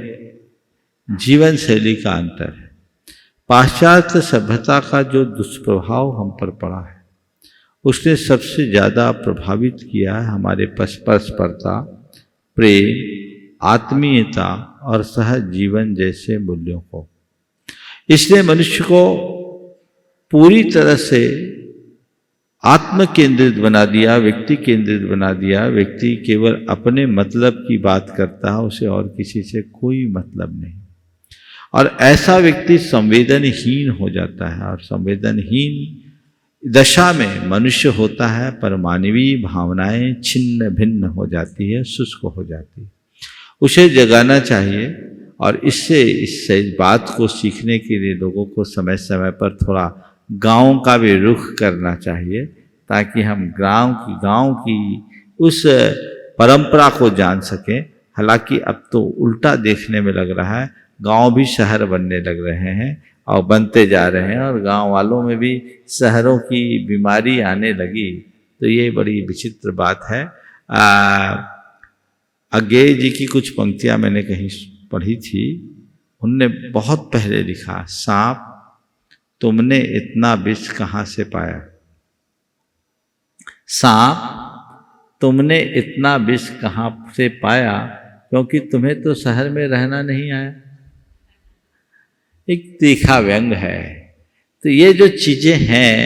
जीवन शैली का अंतर है। पाश्चात्य सभ्यता का जो दुष्प्रभाव हम पर पड़ा है उसने सबसे ज़्यादा प्रभावित किया है हमारे परस्परता, प्रेम, आत्मीयता और सहज जीवन जैसे मूल्यों को। इसने मनुष्य को पूरी तरह से आत्म केंद्रित बना दिया, व्यक्ति केंद्रित बना दिया। व्यक्ति केवल अपने मतलब की बात करता है, उसे और किसी से कोई मतलब नहीं। और ऐसा व्यक्ति संवेदनहीन हो जाता है, और संवेदनहीन दशा में मनुष्य होता है पर मानवीय भावनाएं छिन्न भिन्न हो जाती है, शुष्क हो जाती है। उसे जगाना चाहिए, और इससे बात को सीखने के लिए लोगों को समय समय पर थोड़ा गांव का भी रुख करना चाहिए, ताकि हम गांव की उस परंपरा को जान सकें। हालांकि अब तो उल्टा देखने में लग रहा है, गांव भी शहर बनने लग रहे हैं और बनते जा रहे हैं, और गांव वालों में भी शहरों की बीमारी आने लगी। तो ये बड़ी विचित्र बात है। अज्ञेय जी की कुछ पंक्तियां मैंने कहीं पढ़ी थी। उनने बहुत पहले लिखा, सांप तुमने इतना विष कहाँ से पाया? सांप तुमने इतना विष कहाँ से पाया? क्योंकि तुम्हें तो शहर में रहना नहीं आया। एक तीखा व्यंग है। तो ये जो चीज़ें हैं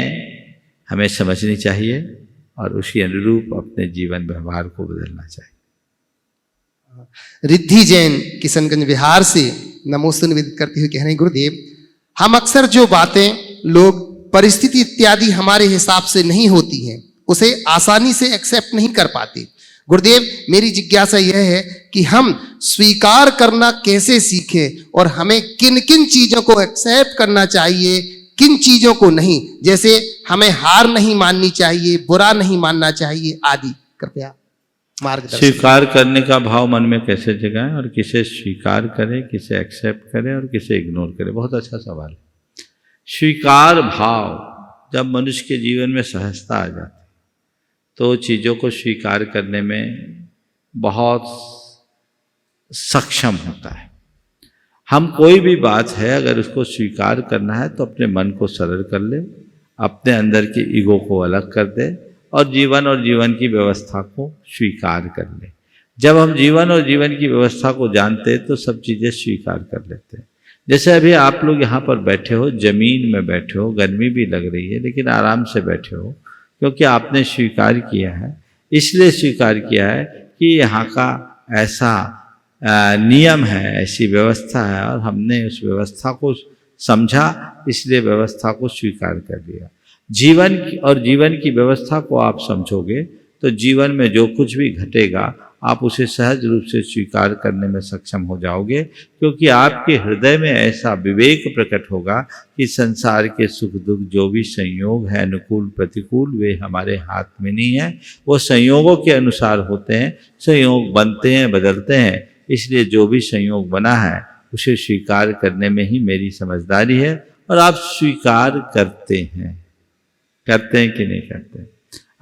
हमें समझनी चाहिए, और उसी अनुरूप अपने जीवन व्यवहार को बदलना चाहिए। रिद्धि जैन किशनगंज बिहार से नमोस्तु निवेदित करते हुए कह रहे हैं, गुरुदेव, हम अक्सर जो बातें लोग परिस्थिति इत्यादि हमारे हिसाब से नहीं होती हैं उसे आसानी से एक्सेप्ट नहीं कर पाते। गुरुदेव, मेरी जिज्ञासा यह है कि हम स्वीकार करना कैसे सीखें, और हमें किन किन चीजों को एक्सेप्ट करना चाहिए, किन चीजों को नहीं, जैसे हमें हार नहीं माननी चाहिए, बुरा नहीं मानना चाहिए आदि। कृपया मार्गदर्शन। स्वीकार करने का भाव मन में कैसे जगाएं, और किसे स्वीकार करें, किसे एक्सेप्ट करें और किसे इग्नोर करें? बहुत अच्छा सवाल है। स्वीकार भाव जब मनुष्य के जीवन में सहजता आ जाती तो चीज़ों को स्वीकार करने में बहुत सक्षम होता है। हम कोई भी बात है अगर उसको स्वीकार करना है तो अपने मन को सरल कर ले, अपने अंदर के ईगो को अलग कर दे, और जीवन की व्यवस्था को स्वीकार कर ले। जब हम जीवन और जीवन की व्यवस्था को जानते हैं तो सब चीज़ें स्वीकार कर लेते हैं। जैसे अभी आप लोग यहाँ पर बैठे हो, जमीन में बैठे हो, गर्मी भी लग रही है लेकिन आराम से बैठे हो, क्योंकि आपने स्वीकार किया है। इसलिए स्वीकार किया है कि यहाँ का ऐसा नियम है, ऐसी व्यवस्था है, और हमने उस व्यवस्था को समझा, इसलिए व्यवस्था को स्वीकार कर लिया। जीवन की व्यवस्था को आप समझोगे तो जीवन में जो कुछ भी घटेगा आप उसे सहज रूप से स्वीकार करने में सक्षम हो जाओगे, क्योंकि आपके हृदय में ऐसा विवेक प्रकट होगा कि संसार के सुख दुख जो भी संयोग है, अनुकूल प्रतिकूल, वे हमारे हाथ में नहीं है, वो संयोगों के अनुसार होते हैं। संयोग बनते हैं, बदलते हैं, इसलिए जो भी संयोग बना है उसे स्वीकार करने में ही मेरी समझदारी है। और आप स्वीकार करते हैं कि नहीं करते?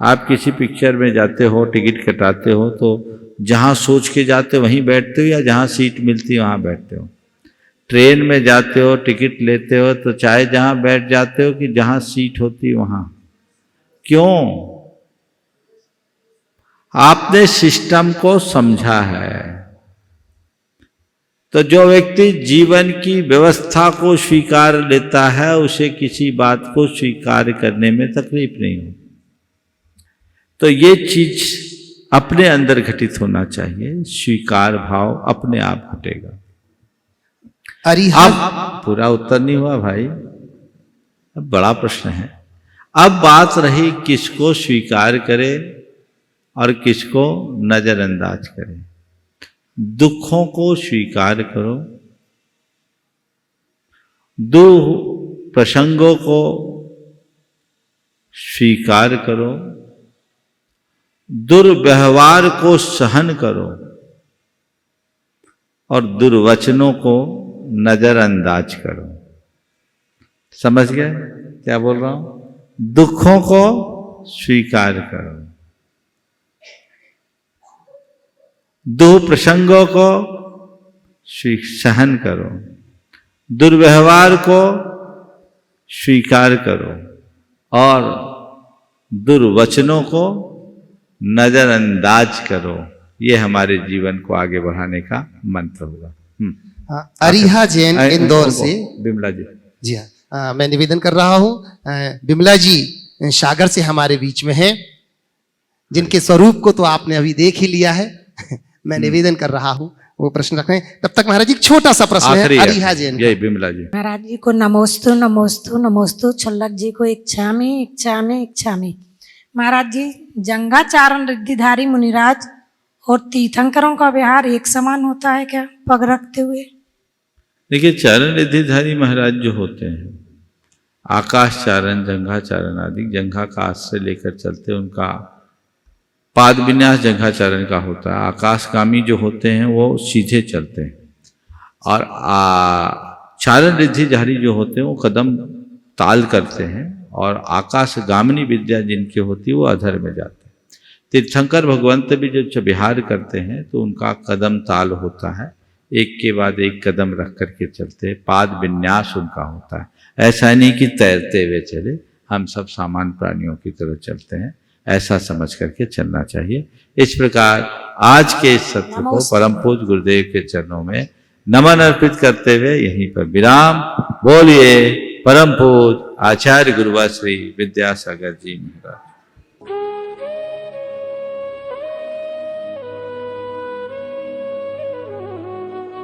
आप किसी पिक्चर में जाते हो, टिकट कटाते हो तो जहाँ सोच के जाते हो वहीं बैठते हो, या जहाँ सीट मिलती है वहाँ बैठते हो? ट्रेन में जाते हो, टिकट लेते हो तो चाहे जहाँ बैठ जाते हो कि जहाँ सीट होती है वहाँ? क्यों? आपने सिस्टम को समझा है, तो जो व्यक्ति जीवन की व्यवस्था को स्वीकार लेता है उसे किसी बात को स्वीकार करने में तकलीफ नहीं हो। तो ये चीज अपने अंदर घटित होना चाहिए, स्वीकार भाव अपने आप घटेगा। अब पूरा उत्तर नहीं हुआ भाई, अब बड़ा प्रश्न है। अब बात रही किसको स्वीकार करे और किसको नजरअंदाज करे। दुखों को स्वीकार करो, दुख प्रसंगों को स्वीकार करो, दुर्व्यवहार को सहन करो और दुर्वचनों को नजरअंदाज करो। समझ गए क्या बोल रहा हूं? दुखों को स्वीकार करो, दुप्रसंगों को सहन करो, दुर्व्यवहार को स्वीकार करो और दुर्वचनों को नजरअंदाज करो। ये हमारे जीवन को आगे बढ़ाने का मंत्र होगा। अरिहा जैन इंदौर से बिमला जी। जी हाँ, मैं निवेदन कर रहा हूँ, बिमला जी सागर से हमारे बीच में हैं, जिनके स्वरूप को तो आपने अभी देख ही लिया है। मैं निवेदन कर रहा हूँ वो प्रश्न रखें। तब तक महाराज जी एक छोटा सा प्रश्न है अरिहा जैन। यही बिमला जी। महाराज जी को नमोस्तु नमोस्तु नमोस्तु। छुल्लक जी को इच्छामि इच्छामि इच्छामि। महाराज जी, जंगाचारण रिद्धिधारी मुनिराज और तीर्थंकरों का व्यवहार एक समान होता है क्या पग रखते हुए? देखिए, चारण रिद्धिधारी महाराज जो होते हैं, आकाश चारण, जंघा चारण आदि, जंघा का हाथ से लेकर चलते, उनका पाद विन्यास जंघाचारण का होता है। आकाशगामी जो होते हैं वो सीधे चलते हैं और चारण रिद्धिधारी जो होते हैं वो कदम ताल करते हैं और आकाशगामिनी विद्या जिनकी होती है वो अधर में जाते हैं। तीर्थंकर भगवंत भी जब विहार करते हैं तो उनका कदम ताल होता है, एक के बाद एक कदम रख करके चलते हैं, पाद विन्यास उनका होता है। ऐसा नहीं कि तैरते हुए चले, हम सब सामान्य प्राणियों की तरह चलते हैं, ऐसा समझ करके चलना चाहिए। इस प्रकार आज के इस सत्र को परम पूज्य गुरुदेव के चरणों में नमन अर्पित करते हुए यहीं पर विराम। बोलिए परम पूज्य आचार्य गुरुवर श्री विद्यासागर जी महाराज।